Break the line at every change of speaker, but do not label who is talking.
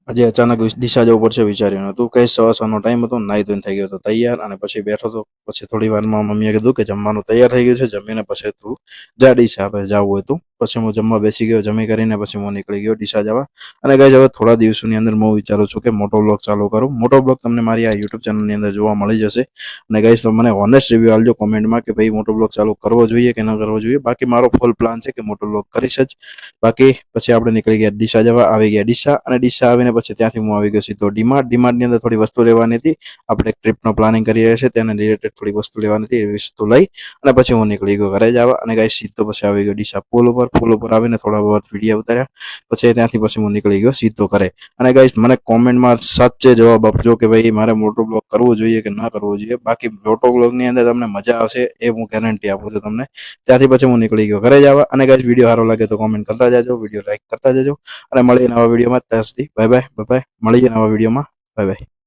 આજે અચાનક ડીસા જવું પડશે વિચાર્યું હતું કઈ સવારનો ટાઈમ હતો નાઈ ધોઈને થઈ ગયો હતો તૈયાર અને પછી બેઠો તો પછી થોડી વારમાં મમ્મીએ કીધું કે જમવાનું તૈયાર થઈ ગયું છે જમીને પછી તું જા ડીસા આપણે જવું હોય તો પછી હું જમવા બેસી ગયો જમી કરીને પછી હું નીકળી ગયો ડીસા જવા અને ગાઈસ હવે થોડા દિવસોની અંદર હું વિચારું છું કે મોટો બ્લોગ ચાલુ કરું મોટો બ્લોગ તમને મારી આ યુટ્યુબ ચેનલની અંદર જોવા મળી જશે અને ગાઈસ મને ઓનેસ્ટ રિવ્યુ આપજો કોમેન્ટમાં કે ભાઈ મોટો બ્લોગ ચાલુ કરવો જોઈએ કે ન કરવો જોઈએ બાકી મારો ફૂલ પ્લાન છે કે મોટો બ્લોગ કરીશ જ બાકી પછી આપણે નીકળી ગયા ડીસા જવા આવી ગયા ડીસા અને ડીસા આવીને પછી ત્યાંથી હું આવી ગયો સીધો ડીમાર્ટની અંદર થોડી વસ્તુ લેવાની હતી આપણે ટ્રીપનો પ્લાનિંગ કરી રહ્યા છે તેને રિલેટેડ થોડી વસ્તુ લેવાની હતી એ વસ્તુ લઈ અને પછી હું નીકળી ગયો ઘરે જવા અને ગાઈસ સીધો પછી આવી ગયો ડીસા પુલ ઉપર આવીને થોડા બહુ વિડીયો ઉતાર્યા પછી ત્યાંથી પછી હું નીકળી ગયો સીધો ઘરે અને ગાઈસ મને કોમેન્ટમાં સાચે જવાબ આપજો કે ભાઈ મારે મોટો બ્લોગ કરવો જોઈએ કે ના કરવો જોઈએ બાકી મોટો બ્લોગની અંદર તમને મજા આવશે એ હું ગેરંટી આપું છું તમને ત્યાંથી પછી હું નીકળી ગયો ઘરે જવા અને ગાઈસ વિડીયો સારો લાગે તો કોમેન્ટ કરતા જજો વિડીયો લાઈક કરતા જજો અને મળીએ નવા વિડીયોમાં ત્યાં સુધી બાય બાય મળીએ નવા વિડીયોમાં બાય બાય